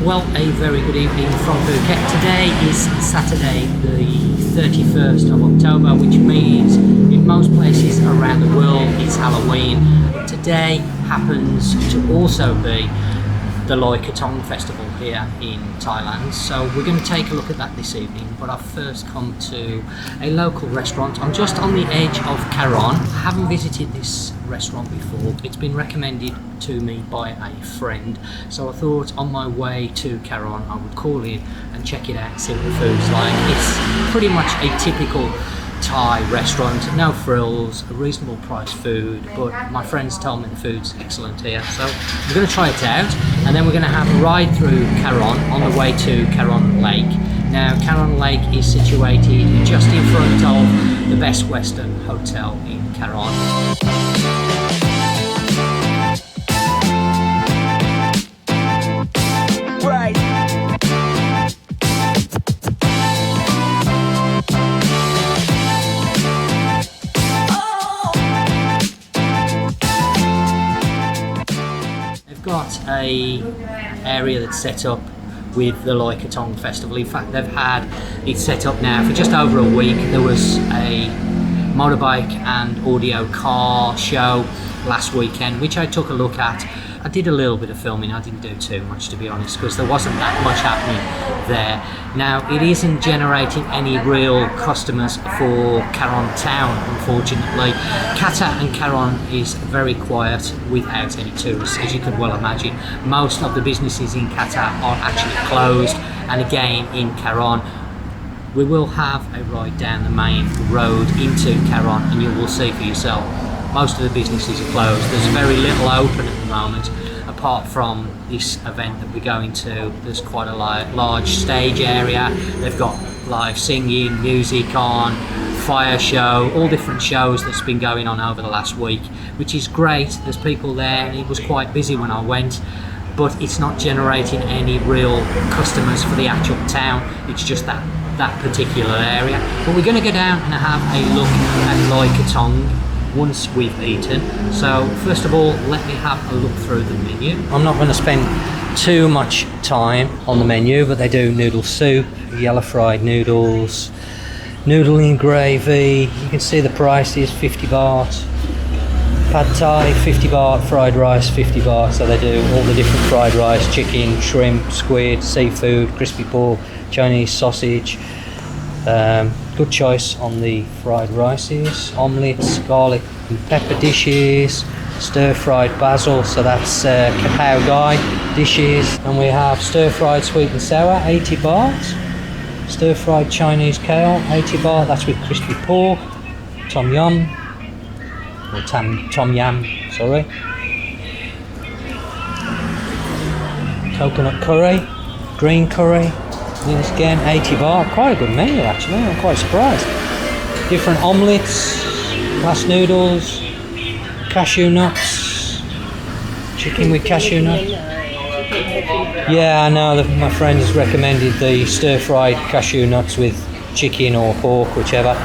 Well, a very good evening from Phuket. Today is Saturday the 31st of October, which means in most places around the world it's Halloween. Today happens to also be the Loi Krathong festival here in Thailand, so we're going to take a look at that this evening. But I've first come to a local restaurant. I'm just on the edge of Karon. I haven't visited this restaurant before. It's been recommended to me by a friend, so I thought on my way to Karon I would call in and check it out and see what the food's like. It's pretty much a typical Thai restaurant, no frills, a reasonable price food, but my friends told me the food's excellent here, so we're going to try it out, and then we're going to have a ride through Karon on the way to Karon Lake. Now, Karon Lake is situated just in front of the Best Western Hotel in Karon. Got a area that's set up with the Loy Krathong festival. In fact, they've had it set up now for just over a week. There was a motorbike and audio car show last weekend, which I took a look at. I did a little bit of filming. I didn't do too much, to be honest, because there wasn't that much happening there. Now, it isn't generating any real customers for Karon town, unfortunately. Kata and Karon is very quiet without any tourists, as you can well imagine. Most of the businesses in Kata are actually closed, and again in Karon we will have a ride down the main road into Karon and you will see for yourself. Most of the businesses are closed. There's very little open at the moment, apart from this event that we're going to. There's quite a large stage area. They've got live singing, music on, fire show, all different shows that's been going on over the last week, which is great. There's people there, and it was quite busy when I went, but it's not generating any real customers for the actual town. It's just that particular area. But we're going to go down and have a look at Loi Krathong once we've eaten. So first of all, let me have a look through the menu. I'm not going to spend too much time on the menu, but they do noodle soup, yellow fried noodles, noodle in gravy. You can see the prices, 50 baht. Pad Thai, 50 baht. Fried rice, 50 baht. So they do all the different fried rice, chicken, shrimp, squid, seafood, crispy pork, Chinese sausage. Good choice on the fried rices, omelettes, garlic and pepper dishes, stir-fried basil, so that's kapow gai dishes, and we have stir-fried sweet and sour, 80 baht, stir-fried Chinese kale, 80 baht, that's with crispy pork, tom yum, sorry, coconut curry, green curry. Yes, again, 80 baht. Quite a good menu actually, I'm quite surprised. Different omelettes, glass noodles, cashew nuts, chicken with cashew nuts. Yeah, I know that my friends recommended the stir-fried cashew nuts with chicken or pork, whichever.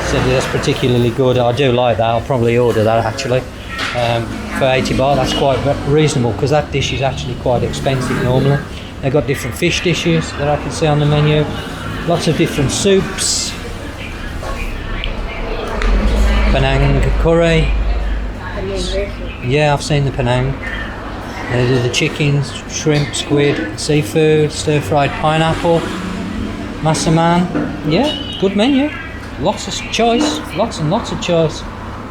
Said that's particularly good. I do like that, I'll probably order that actually. For 80 baht, that's quite reasonable, because that dish is actually quite expensive normally. They've got different fish dishes that I can see on the menu. Lots of different soups. Penang curry. Yeah, I've seen the Penang. They do the chickens, shrimp, squid, seafood, stir-fried pineapple, massaman. Yeah, good menu. Lots of choice, lots and lots of choice.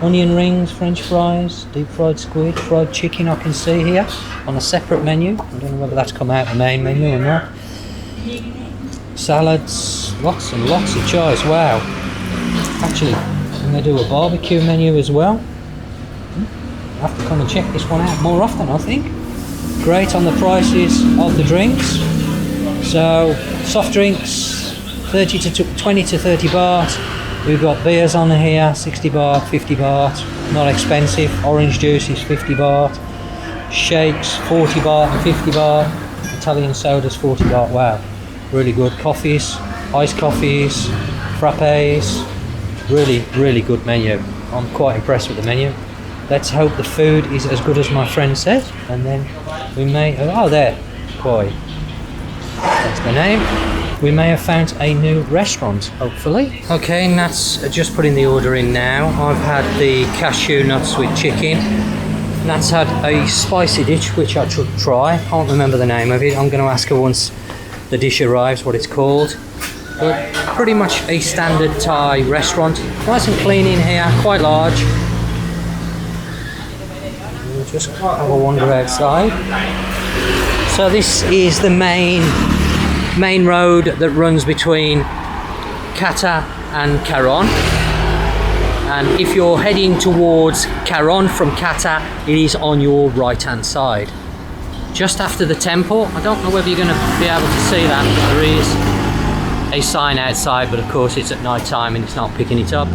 Onion rings, French fries, deep fried squid, fried chicken I can see here on a separate menu. I don't know whether that's come out the main menu or not. Salads, lots and lots of choice, wow. Actually, I'm going to do a barbecue menu as well. I have to come and check this one out more often, I think. Great on the prices of the drinks. So, soft drinks, 20 to 30 baht. We've got beers on here, 60 baht, 50 baht, not expensive. Orange juice is 50 baht. Shakes, 40 baht and 50 baht. Italian sodas, 40 baht, wow. Really good. Coffees, iced coffees, frappes. Really, really good menu. I'm quite impressed with the menu. Let's hope the food is as good as my friend said, and then we may, oh there, koi. That's the name. We may have found a new restaurant, hopefully. Okay, and that's just putting the order in now. I've had the cashew nuts with chicken. Nat's had a spicy dish, which I should try. I can't remember the name of it. I'm going to ask her once the dish arrives what it's called. But pretty much a standard Thai restaurant. Nice and clean in here, quite large. We'll just have a wander outside. So this is the main road that runs between Kata and Karon. And if you're heading towards Karon from Kata, it is on your right hand side. Just after the temple. I don't know whether you're going to be able to see that, but there is a sign outside, but of course it's at night time and it's not picking it up.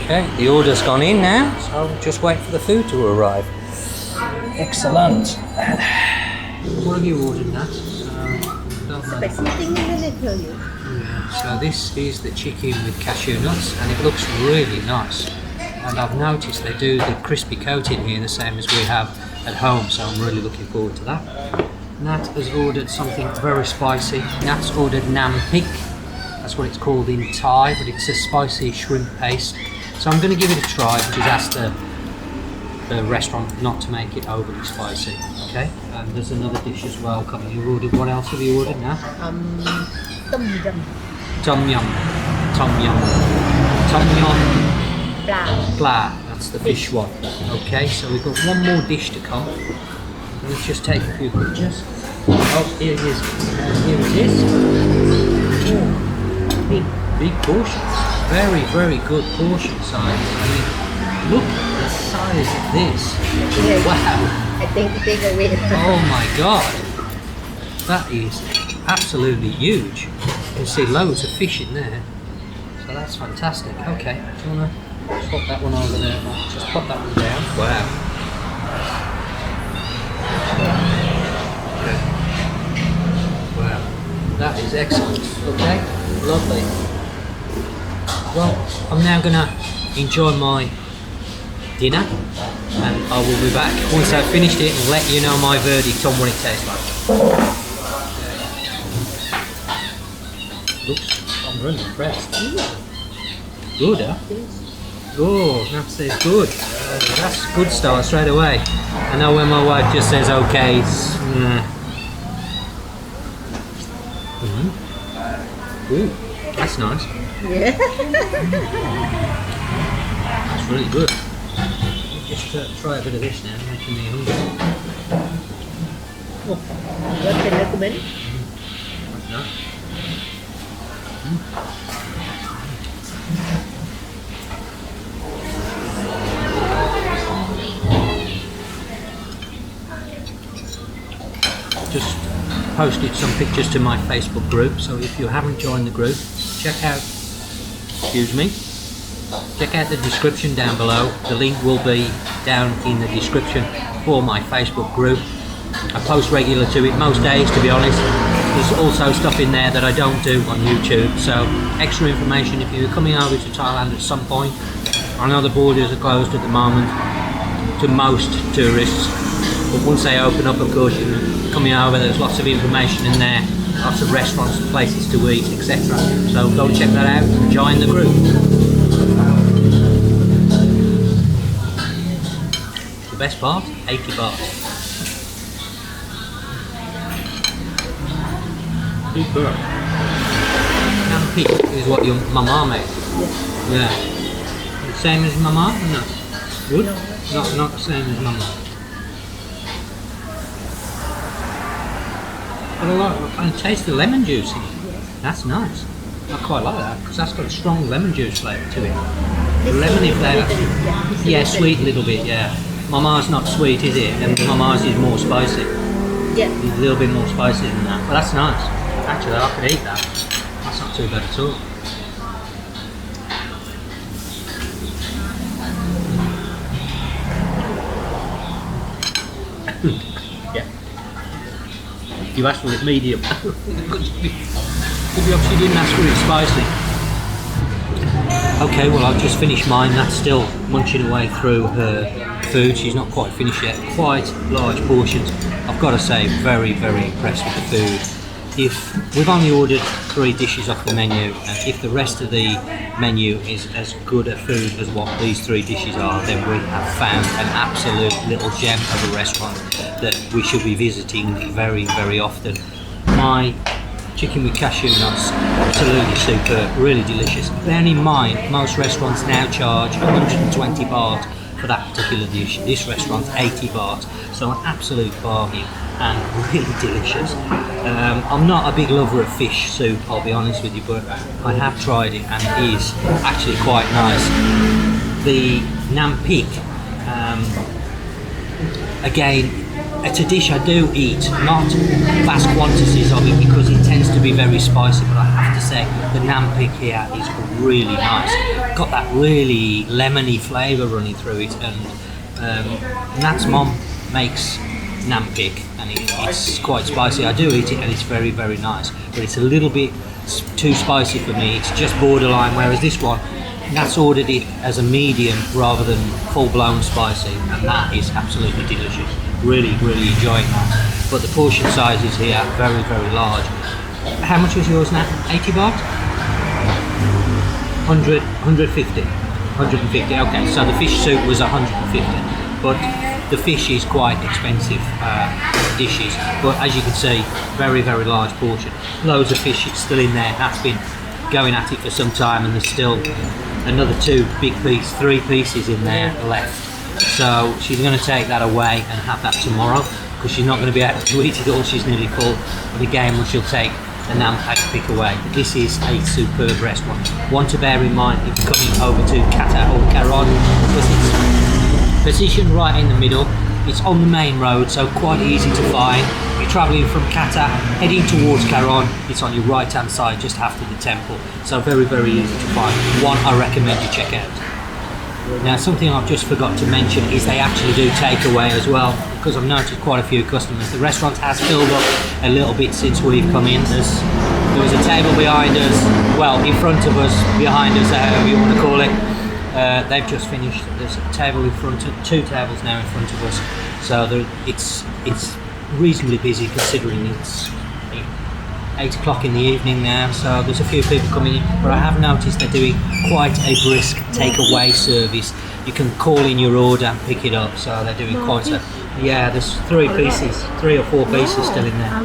Okay, the order's gone in now, so just wait for the food to arrive. Excellent. What have you ordered, Nat? So this is the chicken with cashew nuts, and it looks really nice. And I've noticed they do the crispy coating here the same as we have at home, so I'm really looking forward to that. Nat has ordered something very spicy. Nat's ordered nam pik. That's what it's called in Thai, but it's a spicy shrimp paste. So I'm going to give it a try, but he's asked the restaurant not to make it overly spicy. Okay, and there's another dish as well coming. You ordered, what else have you ordered now? Tom yum. Tom yum. Blah. That's the fish one. Okay, so we've got one more dish to come. Let's just take a few pictures. Oh, here it is. Here it is. Oh, big portions. Very, very good portion size. I mean, look at the size of this. Wow. I think take away. Oh my god. That is absolutely huge. You can see loads of fish in there. So that's fantastic. Okay, do you want to pop that one over there? Just pop that one down. Wow. Okay. Wow. That is excellent. Okay, lovely. Well, I'm now going to enjoy my dinner, and I will be back once I've finished it and let you know my verdict on what it tastes like. Looks, I'm really impressed. Good, huh? Oh, that says good. That's a good start straight away. I know when my wife just says okay, it's... Ooh, that's nice. Yeah. That's really good. Just try a bit of this now, making me hungry. What can you recommend? That's nice. Just posted some pictures to my Facebook group, so if you haven't joined the group, check out the description down below. The link will be down in the description for my Facebook group. I post regular to it most days, to be honest. There's also stuff in there that I don't do on YouTube, so extra information if you're coming over to Thailand at some point. I know the borders are closed at the moment to most tourists, but once they open up, of course, you're coming over, there's lots of information in there, lots of restaurants and places to eat, etc. So go check that out and join the group. The best part, 80 baht. Super. Nam pik is what your mama made. Yeah. Same as mama? No. Good? No. Not the same as mama. But a lot, I can taste the lemon juice in it. That's nice. I quite like that because that's got a strong lemon juice flavour to it. The lemony flavour. Yeah, sweet a little bit, yeah. Mama's not sweet, is it? And Mama's is more spicy. Yeah. It's a little bit more spicy than that. But that's nice. Actually, I could eat that. That's not too bad at all. Yeah. You asked for it medium. Could be obviously didn't ask for it spicy. Okay, well I've just finished mine. That's still munching away through her food. She's not quite finished yet. Quite large portions. I've got to say, very, very impressed with the food. If we've only ordered 3 dishes off the menu, and if the rest of the menu is as good a food as what these 3 dishes are, then we have found an absolute little gem of a restaurant that we should be visiting very, very often. My chicken with cashew nuts, absolutely superb, really delicious. Bearing in mind, most restaurants now charge 120 baht for that particular dish. This restaurant's 80 baht, so an absolute bargain and really delicious. I'm not a big lover of fish soup, I'll be honest with you, but I have tried it and it is actually quite nice. The nam pik, again, it's a dish I do eat, not vast quantities of it because it tends to be very spicy, but I have to say the nam pik here is really nice. Got that really lemony flavour running through it, and Nat's mom makes nam pik and it's quite spicy. I do eat it and it's very, very nice, but it's a little bit too spicy for me. It's just borderline, whereas this one, Nat's ordered it as a medium rather than full-blown spicy, and that is absolutely delicious. Really, really enjoying that. But the portion sizes here are very, very large. How much was yours now? 80 baht? 100, 150. 150, okay, so the fish soup was 150, but the fish is quite expensive dishes, but as you can see, very, very large portion. Loads of fish still in there. That's been going at it for some time, and there's still another 3 pieces in there left. So she's going to take that away and have that tomorrow, because she's not going to be able to eat it all. She's nearly full. But again, she'll take the nam pik away. This is a superb restaurant. One to bear in mind if you're coming over to Kata or Karon, because it's positioned right in the middle. It's on the main road, so quite easy to find. If you're travelling from Kata, heading towards Karon, it's on your right hand side just after the temple. So very, very easy to find. One I recommend you check out. Now, something I've just forgot to mention is they actually do takeaway as well, because I've noticed quite a few customers. The restaurant has filled up a little bit since we've come in. There was a table behind us, well, in front of us, behind us, however you want to call it. They've just finished. There's a table in front of 2 tables now in front of us, so it's reasonably busy considering it's 8 o'clock in the evening now, so there's a few people coming in, but I have noticed they're doing quite a brisk takeaway service. You can call in your order and pick it up, so they're doing quite a, yeah, there's 3 or 4 pieces still in there.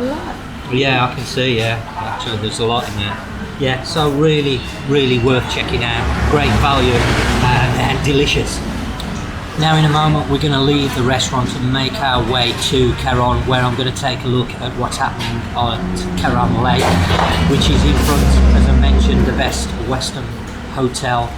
Yeah, I can see, yeah, actually there's a lot in there. Yeah, so really, really worth checking out. Great value and delicious. Now in a moment we're going to leave the restaurant and make our way to Karon, where I'm going to take a look at what's happening at Karon Lake, which is in front, as I mentioned, the best Western hotel.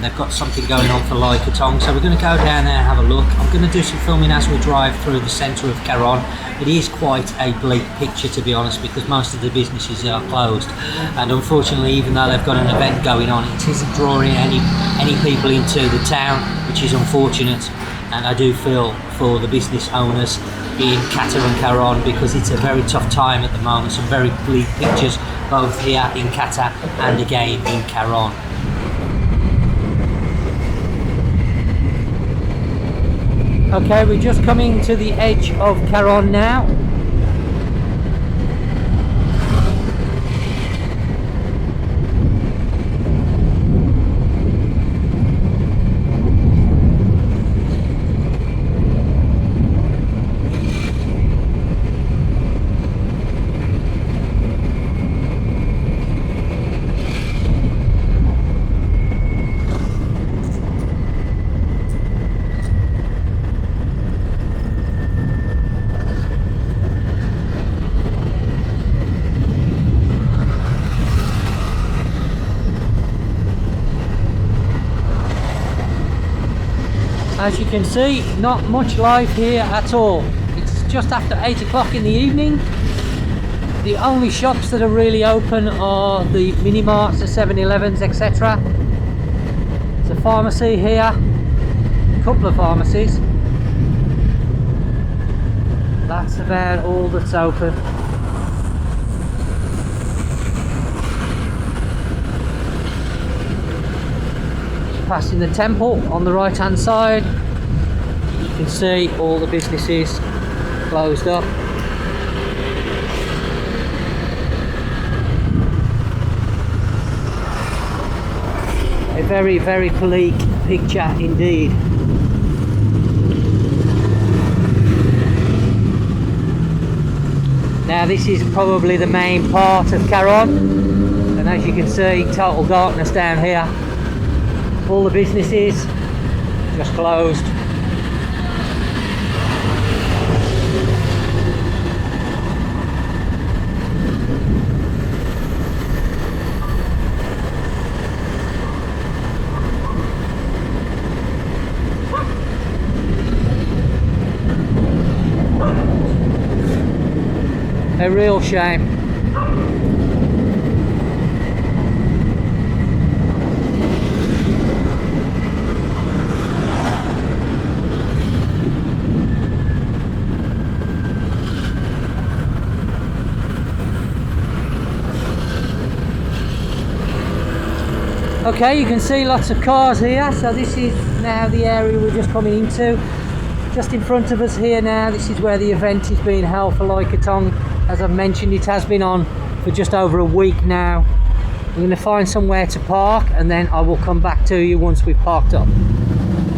They've got something going on for Loi Krathong, so we're going to go down there and have a look. I'm going to do some filming as we drive through the centre of Karon. It is quite a bleak picture, to be honest, because most of the businesses are closed, and unfortunately, even though they've got an event going on, it isn't drawing any people into the town, which is unfortunate. And I do feel for the business owners in Kata and Karon, because it's a very tough time at the moment. Some very bleak pictures both here in Kata and again in Karon. Okay, we're just coming to the edge of Karon now. As you can see, not much life here at all. It's just after 8 o'clock in the evening. The only shops that are really open are the mini marts, the 7-Elevens, etc. There's a pharmacy here, a couple of pharmacies. That's about all that's open. passing the temple on the right hand side. You can see all the businesses closed up. A very, very bleak picture indeed. Now this is probably the main part of Karon, and as you can see, total darkness down here. All the businesses just closed. A real shame. Okay, you can see lots of cars here. So this is now the area we're just coming into. Just in front of us here now, this is where the event is being held for Loi Krathong. As I've mentioned, it has been on for just over a week now. I'm going to find somewhere to park and then I will come back to you once we've parked up.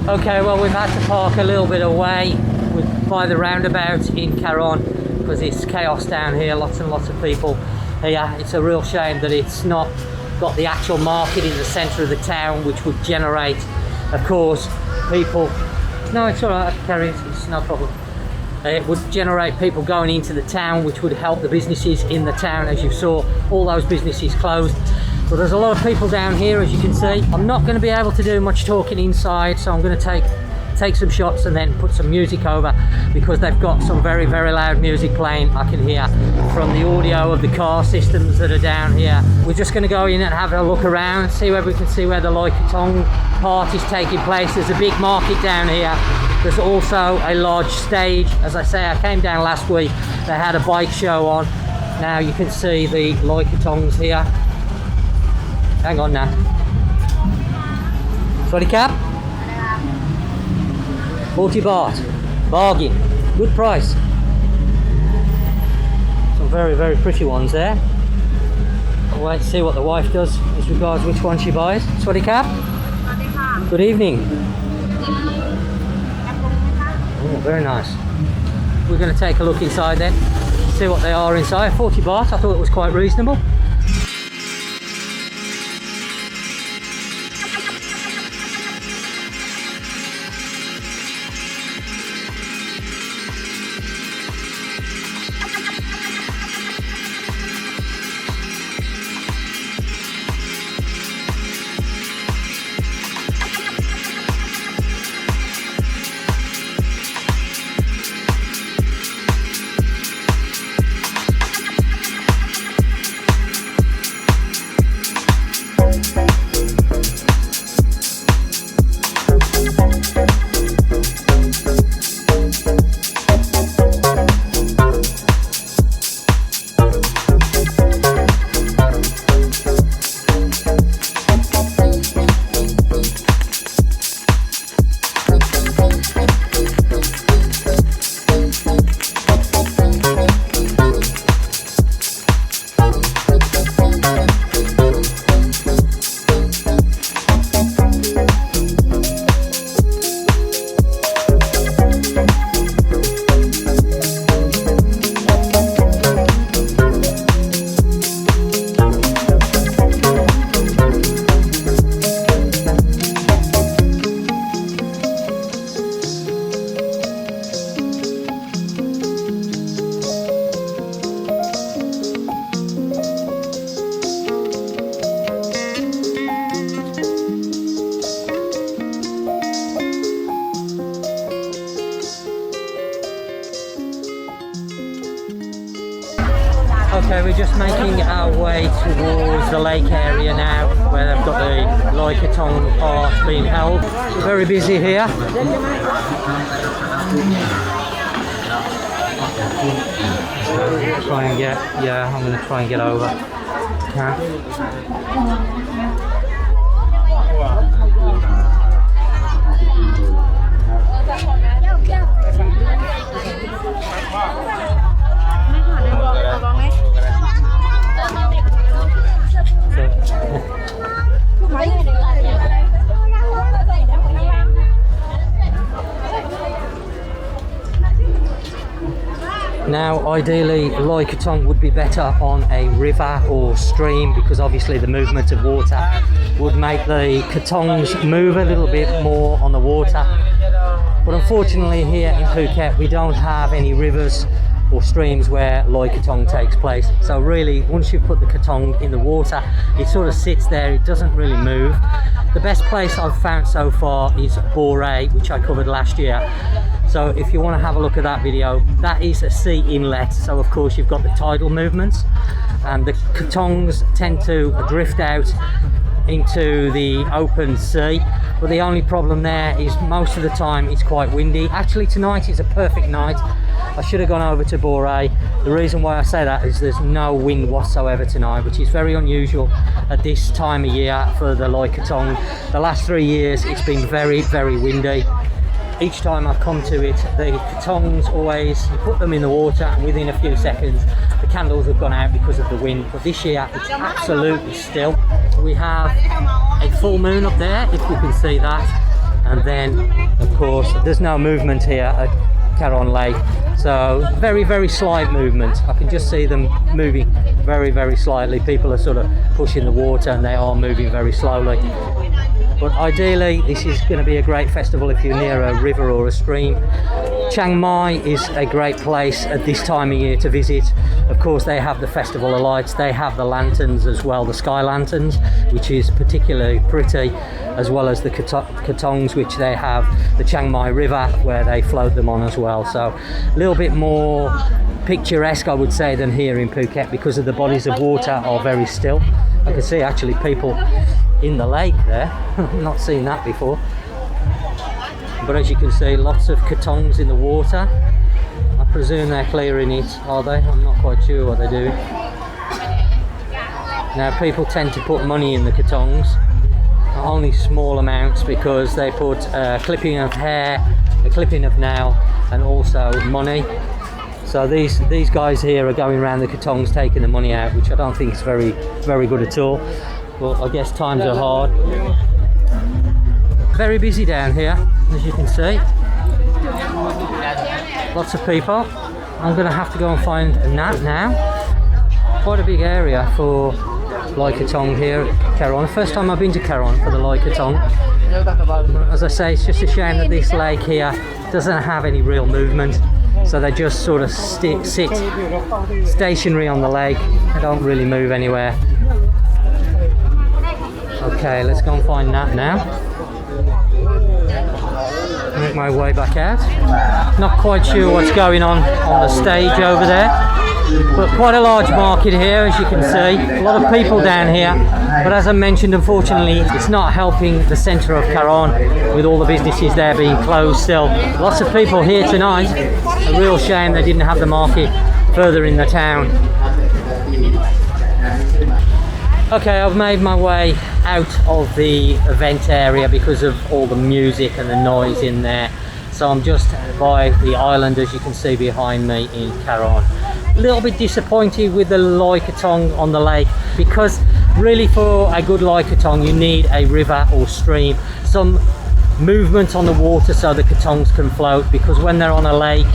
Okay, well, we've had to park a little bit away by the roundabout in Karon because it's chaos down here, lots and lots of people here. It's a real shame that it's not got the actual market in the centre of the town, which would generate, of course, people. No, it's all right, I can carry it, it's no problem. It would generate people going into the town, which would help the businesses in the town. As you saw, all those businesses closed. But there's a lot of people down here, as you can see. I'm not going to be able to do much talking inside, so I'm going to take some shots and then put some music over, because they've got some very, very loud music playing. I can hear from the audio of the car systems that are down here. We're just going to go in and have a look around, see whether we can see where the Loi Krathong part is taking place. There's a big market down here. There's also a large stage. As I say, I came down last week, they had a bike show on. Now you can see the Loi Krathongs here. Hang on now. Sorry, cap? 40 baht. Bargain. Good price. Some very, very pretty ones there. I'll wait to see what the wife does as regards which one she buys. Sorry, cap? Good evening. Oh, very nice. We're going to take a look inside then, see what they are inside. 40 baht, I thought it was quite reasonable. Okay, we're just making our way towards the lake area now, where they've got the Loi Krathong part being held. Very busy here. Try and get, yeah, I'm going to try and get over. Okay. Now, ideally, Loi Krathong would be better on a river or stream because obviously the movement of water would make the krathongs move a little bit more on the water. But unfortunately here in Phuket, we don't have any rivers or streams where Loi Krathong takes place. So really, once you put the krathong in the water, it sort of sits there, it doesn't really move. The best place I've found so far is Boré, which I covered last year. So if you want to have a look at that video, that is a sea inlet. So of course you've got the tidal movements and the krathongs tend to drift out into the open sea, but the only problem there is most of the time it's quite windy. Actually tonight is a perfect night. I should have gone over to Boré. The reason why I say that is there's no wind whatsoever tonight, which is very unusual at this time of year for the Loi Krathong. The last 3 years it's been very, very windy. Each time I've come to it, the krathongs always, you put them in the water and within a few seconds the candles have gone out because of the wind. But this year it's absolutely still. We have a full moon up there, if you can see that, and then of course there's no movement here at Karon Lake, so very, very slight movement. I can just see them moving very, very slightly. People are sort of pushing the water and they are moving very slowly. But ideally this is going to be a great festival if you're near a river or a stream. Chiang Mai is a great place at this time of year to visit. Of course they have the Festival of Lights, they have the lanterns as well, the sky lanterns, which is particularly pretty, as well as the krathongs, which they have the Chiang Mai River where they float them on as well. So a little bit more picturesque I would say than here in Phuket because of the bodies of water are very still. I can see actually people in the lake there. I've not seen that before. But as you can see, lots of krathongs in the water. I presume they're clearing it, are they? I'm not quite sure what they're doing. Now people tend to put money in the krathongs, only small amounts, because they put a clipping of hair, a clipping of nail, and also money. So these guys here are going around the krathongs taking the money out, which I don't think is very, very good at all. Well, I guess times are hard. Very busy down here, as you can see. Lots of people. I'm going to have to go and find a nap now. Quite a big area for Loi Krathong here at Karon. First time I've been to Karon for the Loi Krathong. As I say, it's just a shame that this lake here doesn't have any real movement. So they just sort of sit stationary on the lake. They don't really move anywhere. Okay, let's go and find Nat now. Make my way back out. Not quite sure what's going on the stage over there, but quite a large market here, as you can see. A lot of people down here, but as I mentioned, unfortunately it's not helping the centre of Karon with all the businesses there being closed still. Lots of people here tonight. A real shame they didn't have the market further in the town. Okay, I've made my way out of the event area because of all the music and the noise in there. So I'm just by the island, as you can see behind me, in Karon. A little bit disappointed with the Loi Krathong on the lake, because really for a good Loi Krathong you need a river or stream, some movement on the water so the krathongs can float, because when they're on a lake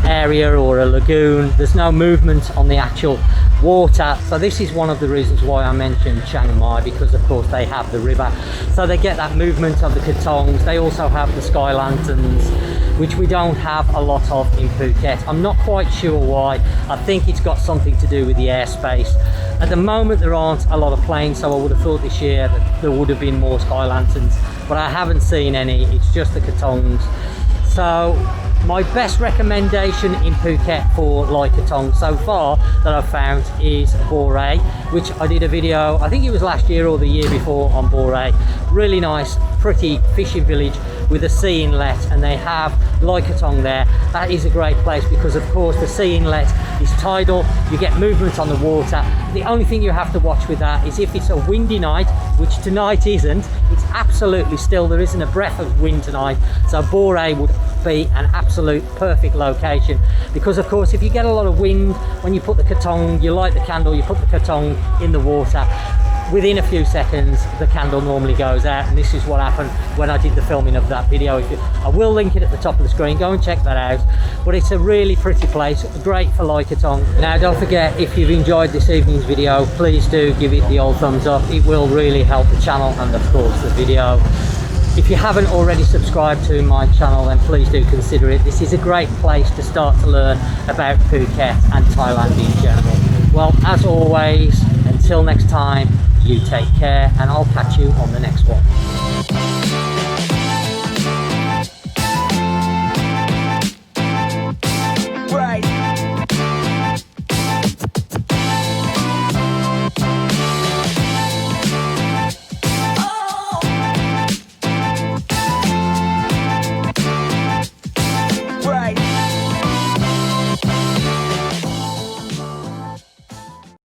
area or a lagoon there's no movement on the actual water. So this is one of the reasons why I mentioned Chiang Mai, because of course they have the river, so they get that movement of the krathongs. They also have the sky lanterns, which we don't have a lot of in Phuket. I'm not quite sure why. I think it's got something to do with the airspace. At the moment there aren't a lot of planes, so I would have thought this year that there would have been more sky lanterns, but I haven't seen any. It's just the krathongs. So my best recommendation in Phuket for Loi Krathong so far that I've found is Boré, which I did a video, I think it was last year or the year before, on Boré. Really nice, pretty fishing village with a sea inlet, and they have Loi Krathong there. That is a great place because of course the sea inlet is tidal, you get movement on the water. The only thing you have to watch with that is if it's a windy night, which tonight isn't, it's absolutely still, there isn't a breath of wind tonight. So Boré would be an absolute perfect location, because of course if you get a lot of wind, when you put the krathong, you light the candle, you put the krathong in the water, within a few seconds the candle normally goes out, and this is what happened when I did the filming of that video. I will link it at the top of the screen, go and check that out. But it's a really pretty place, great for Loi Krathong. Now don't forget, if you've enjoyed this evening's video, please do give it the old thumbs up. It will really help the channel and of course the video. If you haven't already subscribed to my channel, then please do consider it. This is a great place to start to learn about Phuket and Thailand in general. Well, as always, until next time, you take care, and I'll catch you on the next one.